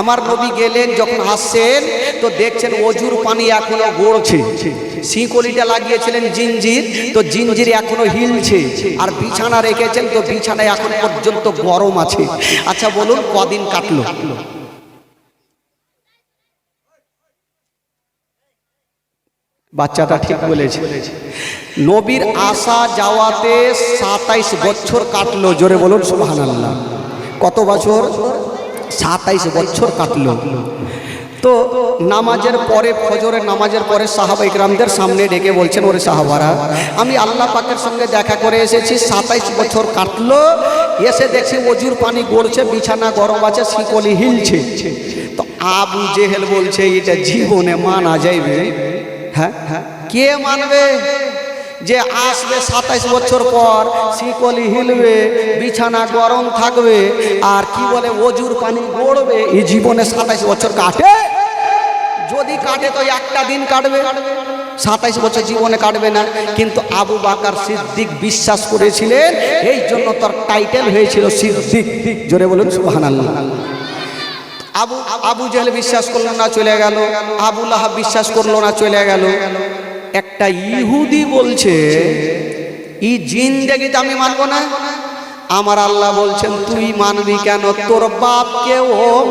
A: আমার নবী গেলেন, যখন আসছেন তো দেখছেন অজুর পানি এখনো গড়ছে, শিকলিটা লাগিয়েছিলেন জিঞ্জির, তো জিঞ্জির এখনো হিলছে, আর বিছানা রেখেছেন, তো বিছানায় এখন পর্যন্ত গরম আছে। আচ্ছা বলুন কদিন কাটলো? বাচ্চাটা ঠিক বলেছে। নবীর আসা যাওয়াতে 27 বছর কাটলো। জোরে বলুন সুবহানাল্লাহ। কত বছর? 27 বছর কাটলো। তো নামাজের পরে, ফজরের নামাজের পরে সাহাবায়ে কেরামদের সামনে ডেকে বলছেন, ওরে সাহাবারা, আমি আল্লাহ পাকের সঙ্গে দেখা করে এসেছি, 27 বছর কাটলো, এসে দেখছি অজুর পানি গড়ছে, বিছানা গরম আছে, শিকলি হিলছে। তো আবু জেহেল বলছে এটা জীবনে মানা যাইবে? হ্যাঁ, কে মানবে যে আসবে 27 বছর পর, শিকলি হিলবে, বিছানা গরম থাকবে, আর কি বলে অজুর পানি গড়বে? এই জীবনে 27 বছর কাটে? যদি কাটে তো একটা দিন কাটবে, 27 বছর জীবনে কাটবে না। কিন্তু আবু বকর সিদ্দিক বিশ্বাস করেছিলেন, এই জন্য তার টাইটেল হয়েছিল সিদ্দিক। জোরে বলুন সুবহানাল্লাহ। আবু জেহেল বিশ্বাস করলো না, চলে গেল। আবু লাহাব বিশ্বাস করলো না, চলে গেল। একটা ইহুদি বলছে, ই জিন্দেগিতে আমি মানবো না। আমার আল্লাহ বলছেন, তুই মানবি কেন? তোর বাপকেও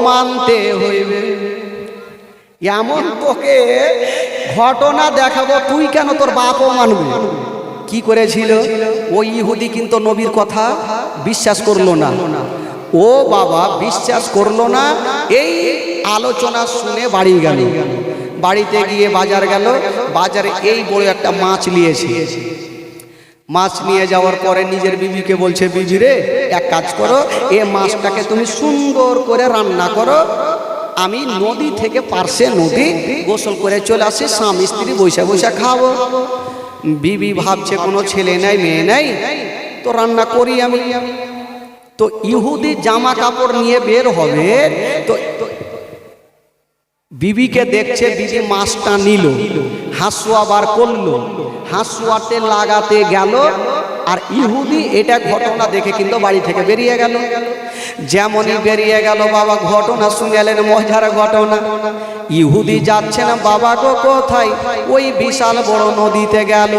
A: মানতে হইবে। এমন তোকে ঘটনা দেখাবো, তুই কেন তোর বাপও মানবে? কি করেছিল ওই ইহুদি? কিন্তু নবীর কথা বিশ্বাস করলো না। ও বাবা, বিশ্বাস করলো না। এই আলোচনা শুনে বাড়ি গেল। বাড়িতে গিয়ে বাজার গেল, বাজারে এই বড় একটা মাছ নিয়েছে। মাছ নিয়ে যাওয়ার পরে নিজের বিবিকে বলছে, বিবি রে, এক কাজ করো, এ মাছটাকে তুমি সুন্দর করে রান্না করো, আমি নদী থেকে পার্শ্বে নদী গোসল করে চলে আসি, স্বামী স্ত্রী বৈশা বৈশা খাবো। বিবি ভাবছে কোনো ছেলে নাই মেয়ে নাই, তো রান্না করি আমি। তো ইহুদি জামা কাপড় নিয়ে বের হবে, তো বিবিকে দেখছে, বিবি মাছটা নিল, হাসুয়া বার করলো, হাসুয়াতে লাগাতে গেল, আর ইহুদি এটা ঘটনা দেখে কিন্তু বাড়ি থেকে বেরিয়ে গেল। যেমনই বেরিয়ে গেল বাবা, ঘটনা শুনলেন, মজার ঘটনা। ইহুদি যাচ্ছে না বাবা গো কোথায়, ওই বিশাল বড় নদীতে গেল।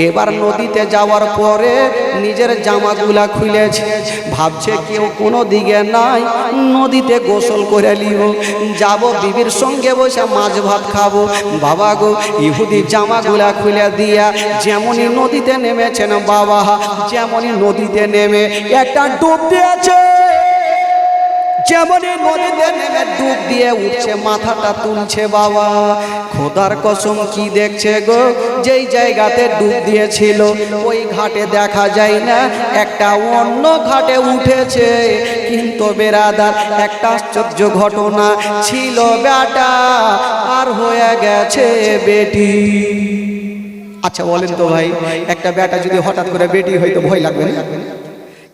A: এবার নদীতে যাওয়ার পরে নিজের জামাগুলা খুলেছে, ভাবছে কেউ কোনো দিকে নাই, নদীতে গোসল করে নিব, যাব বিবির সঙ্গে বসে মাছ ভাত খাবো। বাবা গো ইহুদি জামাগুলা খুলে দিয়া যেমনই নদীতে নেমেছেন বাবা, যেমনই নদীতে নেমে একটা ডুব দিয়েছে, যেমনই নদীতে নেমে ডুব দিয়ে উঠছে, মাথাটা তুলছে বাবা, খোদার কসম কি দেখছে গো, যেই জায়গাতে ডুব দিয়েছিল ওই ঘাটে দেখা যায় না, একটা অন্য ঘাটে উঠেছে। কিন্তু বেরাদার একটা আশ্চর্য ঘটনা ছিল, বেটা আর হয়ে গেছে বেটি। আচ্ছা বলেন তো ভাই, একটা বেটা যদি হঠাৎ করে বেটি হইতো ভয় লাগবে না?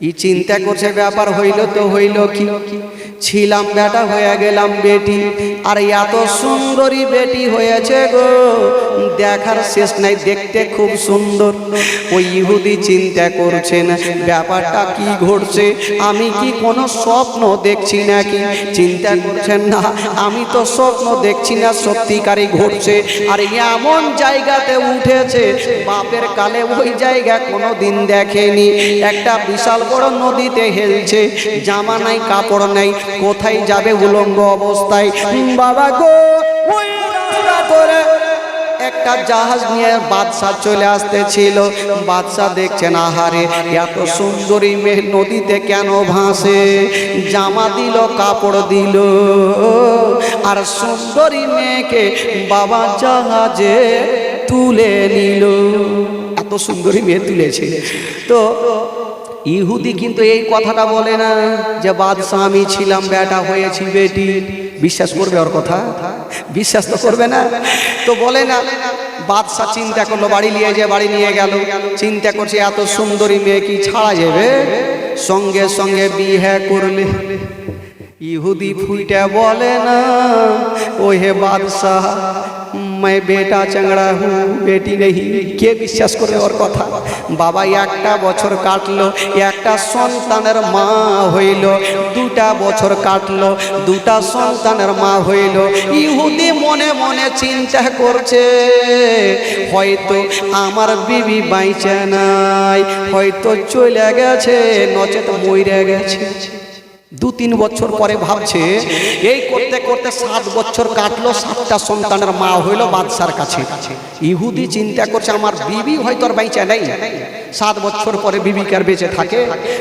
A: ই চিন্তা করছে ব্যাপার হইল তো হইল কি, ছিলাম বেটা হয়ে গেলাম বেটি, আর এত সুন্দরী বেটি হয়েছে গো, দেখার শেষ নাই, দেখতে খুব সুন্দর। ওই ইহুদি চিন্তা করছেন ব্যাপারটা কি ঘটছে, আমি কি কোনো স্বপ্ন দেখছি নাকি? চিন্তা করছেন না, আমি তো স্বপ্ন দেখছি না, সত্যিকারই ঘটছে। আর এমন জায়গাতে উঠেছে বাপের কালে ওই জায়গা কোনো দিন দেখেনি, একটা বিশাল বড় নদীতে হেলছে, জামা নাই কাপড় নাই, কোথায় যাবে উলঙ্গ অবস্থায়। বাবা গো ওই রাস্তা ধরে একটা জাহাজ নিয়ে বাদশা চলে আসতেছিল। বাদশা দেখছেন আহারে এত সুন্দরী মেয়ে নদীতে কেন ভাসে, জামা দিল কাপড় দিল, আর সুন্দরী মেয়েকে বাবা জাহাজে তুলে নিল। এত সুন্দরী মেয়ে তুলেছে। তো ইহুদি কিন্তু এই কথাটা বলে না যে বাদশা আমি ছিলাম বেটা হয়েছি বেটি। বিশ্বাস করবে ওর কথা? বিশ্বাস তো করবে না। তো বলে না, বাদশা চিন্তা করলো, বাড়ি নিয়ে গেল, চিন্তা করছে এত সুন্দরী মেয়ে কি ছাড়া যাবে, সঙ্গে সঙ্গে বিয়ে করলে। ইহুদি ফুইটা বলে না, ओ हे बादशाह मैं बेटा चंगड़ा हूँ बेटी नहीं। কে বিশ্বাস করে ওর কথা? বাবা একটা বছর কাটলো, একটা সন্তানের মা হইল, দুটা বছর কাটলো, দুটা সন্তানের মা হইল। ইহুদি মনে মনে চিন্তা করছে হয়তো আমার বিবি বাইচে নাই, হয়তো চলে গেছে, নচেত মইরে গেছে। 2-3 বছর পরে ভাবছে, এই করতে করতে 7 বছর কাটলো, 7টা সন্তানের মা হইল বাদশার কাছে। ইহুদি চিন্তা করছে আমার বিবি হয়তো আর বেঁচে নেই, 7 বছর পরে বিবি কার বেঁচে থাকে,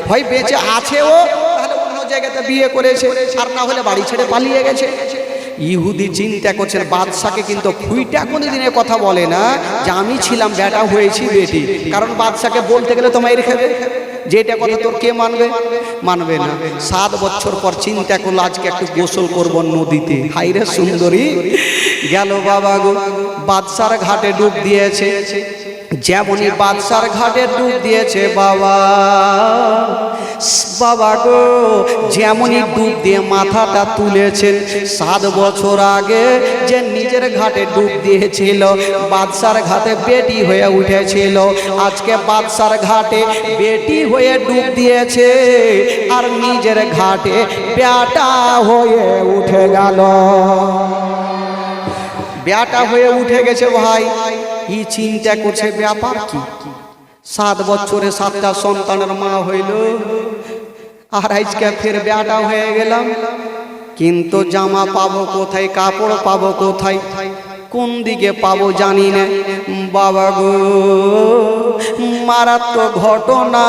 A: হয় বেঁচে আছে ও, তাহলে অন্য জায়গাতে বিয়ে করেছে, আর না হলে বাড়ি ছেড়ে পালিয়ে গেছে। ইহুদি চিন্তা করছেন বাদশাকে কিন্তু ফুইটা কোনদিনের কথা বলে না যে আমি ছিলাম বেটা হয়েছি বেটি, কারণ বাদশাকে বলতে গেলে তো মাইর খাবে, যেটা কথা তোর কে মানবে? মানবে না। 7 বছর পর চিন্তা করলো আজকে একটু গোসল করব নদীতে। হাইরে সুন্দরী গেল বাবা গো, বাদশার ঘাটে ডুব দিয়েছে। যেমনই বাদশার ঘাটে ডুব দিয়েছে বাবা, বাবা গো যেমনই ডুব দিয়ে মাথাটা তুলেছেন, 7 বছর আগে যে নিজের ঘাটে ডুব দিয়েছিল, বাদশার ঘাটে বেটি হয়ে উঠেছিল, আজকে বাদশার ঘাটে বেটি হয়ে ডুব দিয়েছে, আর নিজের ঘাটে বেটা হয়ে উঠে গেল। বেটা হয়ে উঠে গেছে ভাই। কি চিন্তা করছে ব্যাপার কি, 7 বছরে 7টা সন্তানের মা হইল, আর আজকে ফের বেটা হয়ে গেলাম, কিন্তু জামা পাবো কোথায়, কাপড় পাবো কোথায়, কোন দিকে পাবো জানি না। বাবা গো মারাত্মক ঘটনা।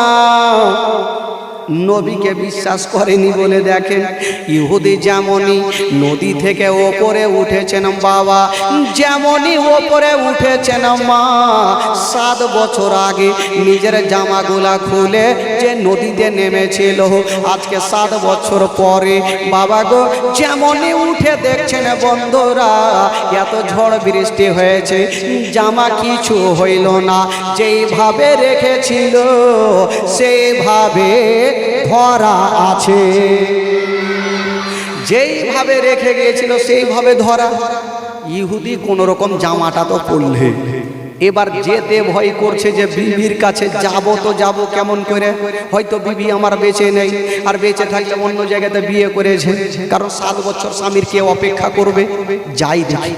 A: নবীকে বিশ্বাস করেনি বলে দেখেন, ইহুদি যেমনই নদী থেকে ওপরে উঠেছেন বাবা, যেমনই ওপরে উঠেছেন মা, 7 বছর আগে নিজের জামাগুলা খুলে যে নদীতে নেমেছিল, আজকে 7 বছর পরে বাবা গো যেমনই উঠে দেখছেন বন্ধুরা, এত ঝড় বৃষ্টি হয়েছে, জামা কিছু হইল না, যেইভাবে রেখেছিল সেইভাবে ধরা আছে, যেইভাবে রেখে গিয়েছিল সেইভাবে ধরা। ইহুদি কোন রকম জামাটা তো পরলে, এবার যেতে ভয় করছে যে বিবির কাছে যাব তো যাব কেমন করে, হয়তো বিবি আমার বেঁচে নেই, আর বেঁচে থাকলে অন্য জায়গাতে বিয়ে করেছে, কারণ 7 বছর স্বামীর কে অপেক্ষা করবে। যাই দেখি,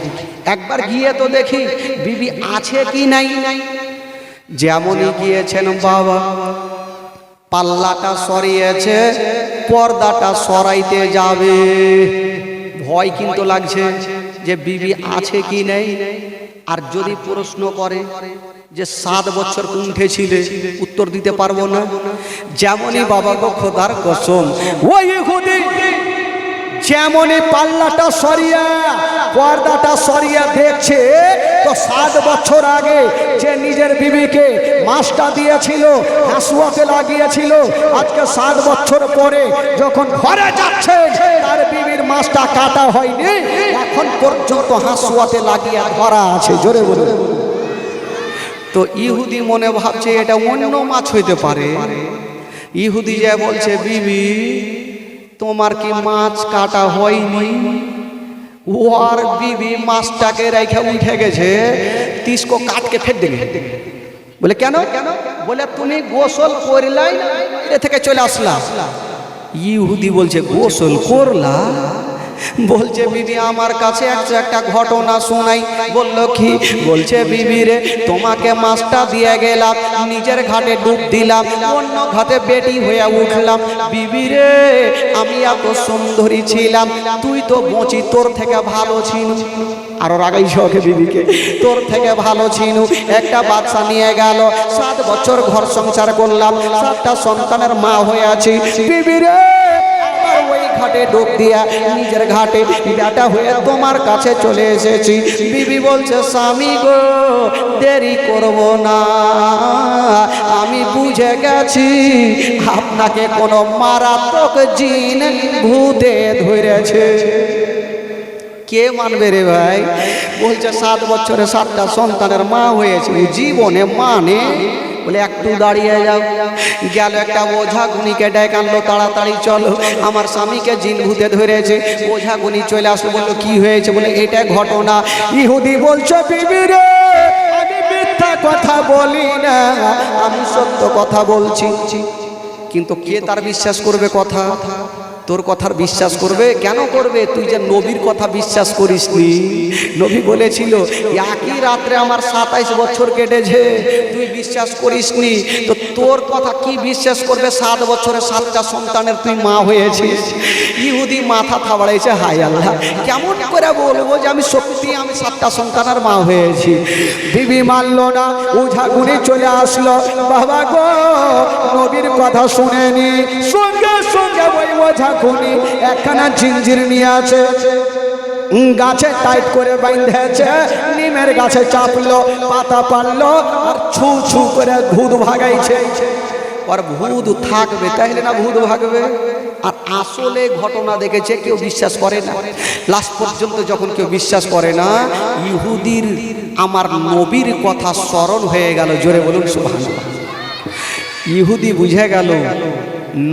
A: একবার গিয়ে তো দেখি বিবি আছে কি নাই। যেমনই গিয়েছেন বাবা, পাল্লাটা সরিয়েছে, পর্দাটা সরাইতে যাবে, ভয় কিন্তু লাগছে যে বিবি আছে কি নেই। আর যদি প্রশ্ন করে যে 7 বছর কোনঠে ছিলে, উত্তর দিতে পারবো না। যেমনই বাবা গো খোদার কসম, ওই ইহুদি যেমনই পাল্লাটা সরিয়া পর্দাটা সরিয়া দেখছে, তো 7 বছর আগে যে নিজের বিবিকে মাছটা দিয়েছিল, হাসুয়াতে লাগিয়েছিল, আজকে 7 বছর পরে যখন ঘরে যাচ্ছে তার বিবির মাছটা কাটা হয়নি, এখন পর্যন্ত হাসুয়াতে লাগিয়ে ধরা আছে। জোরে বলে। তো ইহুদি মনে ভাবছে এটা অন্য মাছ হইতে পারে। ইহুদি যে বলছে, বিবি তোমার কি মাছ কাটা হয়নি? ও আর বিবি মাছটাকে রেখে উঠে গেছে, তিসকো কাটকে ফেট দেবে। বলে কেন? বলে তুমি গোসল করলাই, এ থেকে চলে আসলা। ইহুদি বলছে গোসল করলা? বলছে বিবি আমার কাছে একটা ঘটনা শোনাই। বলল কি? বলছে বিবি রে, তোমাকে মাছটা দিয়ে গেলাম, নিজের ঘাটে ডুব দিলাম, অন্য ঘাটে বেটি হয়ে উঠলাম। বিবি রে, আমি এত সুন্দরী ছিলাম, তুই তো বঁচি, তোর থেকে ভালো ছিল। আরো রাগাই শখে বিবিকে, তোর থেকে ভালো ছিল। একটা বাচ্চা নিয়ে গেল, 7 বছর ঘর সংসার করলাম, 7টা সন্তানের মা হয়ে আছি। বিবি রে, ওই ঘাটে ডুব দিয়া নিজের ঘাটে বেটা হয়ে তোমার কাছে চলে এসেছি। বিবি বলছে, স্বামী গো দেরি করব না, আমি বুঝে গেছি আপনাকে কোনো মারাত্মক জিন ভূতে ধরেছে। কে মানবে রে ভাই? বলছে 7 বছরে 7টা সন্তানের মা হয়েছে, জীবনে মানে। বলে একটু দাঁড়িয়ে যাও। গেল একটা ওঝা গুনিকে ডেকে আনলো, তাড়াতাড়ি চলো, আমার স্বামীকে জিন ভূতে ধরেছে। ওঝা গুনি চলে আসলো, বললো কি হয়েছে? বলে এটা ঘটনা। ইহুদি বলছে, বিবি রে, আমি মিথ্যা কথা বলি না, আমি সত্য কথা বলছি। কিন্তু কে তার বিশ্বাস করবে কথা? তোর কথার বিশ্বাস করবে? কেন করবে? তুই যে নবীর কথা বিশ্বাস করিসনি। নবী বলেছিল একই রাত্রে আমার 27 বছর কেটেছে, তুই বিশ্বাস করিসনি, তো তোর কথা কি বিশ্বাস করবে? 7 বছরে 7টা সন্তানের তুই মা হয়েছিস। ইহুদি মাথা থাবড়াইছে, হায় আল্লাহ, কেমন করে বলবো যে আমি সত্যি আমি 7টা সন্তানের মা হয়েছি। বিবি মানল না, ওঝা গুনি চলে আসলো। বাবা গো, নবীর কথা শুনেনি, সঙ্গে সঙ্গে ওই ওঝা গুনি একখানা জিঞ্জির নিয়ে আছে, গাছে টাইট করে বাঁধেছে, নিমের গাছে চাপলো, পাতা পারলো, আর ছু ছু করে ভূত ভাগাইছে। আর ভূত থাকবে তাইলে না ভূত ভাগবে? আর আসলে ঘটনা দেখেছে, কেউ বিশ্বাস করে না। লাস্ট পর্যন্ত যখন কেউ বিশ্বাস করে না, ইহুদির আমার নবীর কথা স্মরণ হয়ে গেল। জোরে বলুন সুবহানাল্লাহ। ইহুদি বুঝে গেল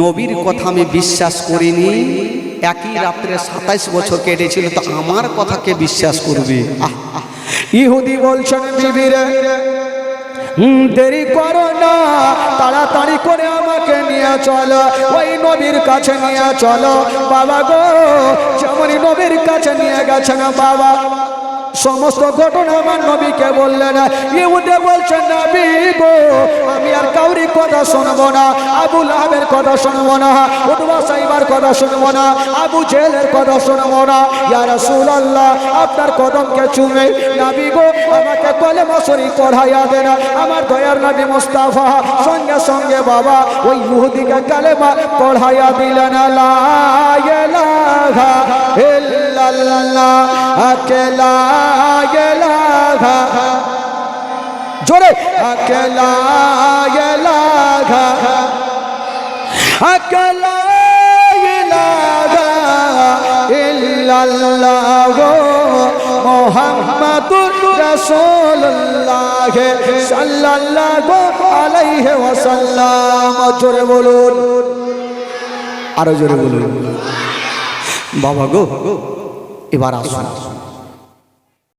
A: নবীর কথা আমি বিশ্বাস করিনি, একই রাত্রে 27 বছর কেটেছিল, তো আমার কথাকে বিশ্বাস করবে। ইহুদি বলছেন, বিবি রে দেরি করো না, তাড়াতাড়ি করে আমাকে নিয়ে চলো, ওই নবীর কাছে নিয়ে চলো। বাবা গো, যেমনই নবীর কাছে নিয়ে গেছেন বাবা, সমস্ত ঘটনা আমার নবীকে বললেন। ইহুদি বলছেন, নবী গো, আমি আর কাউরি কথা শুনবো না, আবু লাহাবের কথা শুনবো না, উতবা সাইবার কথা শুনবো না, আবু জেহেলের কথা শুনবো না। ইয়া রাসূলুল্লাহ, আপনার কদমকে চুমে নবী গো আমাকে কলেমা শরীফ পড়াইয়া দেন। আমার দয়ার নবী মুস্তাফা সঙ্গে সঙ্গে বাবা ওই ইহুদিকে কলেমা পড়াইয়া দিলেন। লা ইলাহা ইল্লাল্লাহ আকেলা ইলাহা, জোরে আকেলা ইলাহা, আকেলা ইলাহা ইল্লাল্লাহ মুহাম্মাদুর রাসূলুল্লাহ সাল্লাল্লাহু আলাইহি ওয়াসাল্লাম। জোরে বলুন, আরো জোরে বলুন। বাবা গো, এবার আসুন।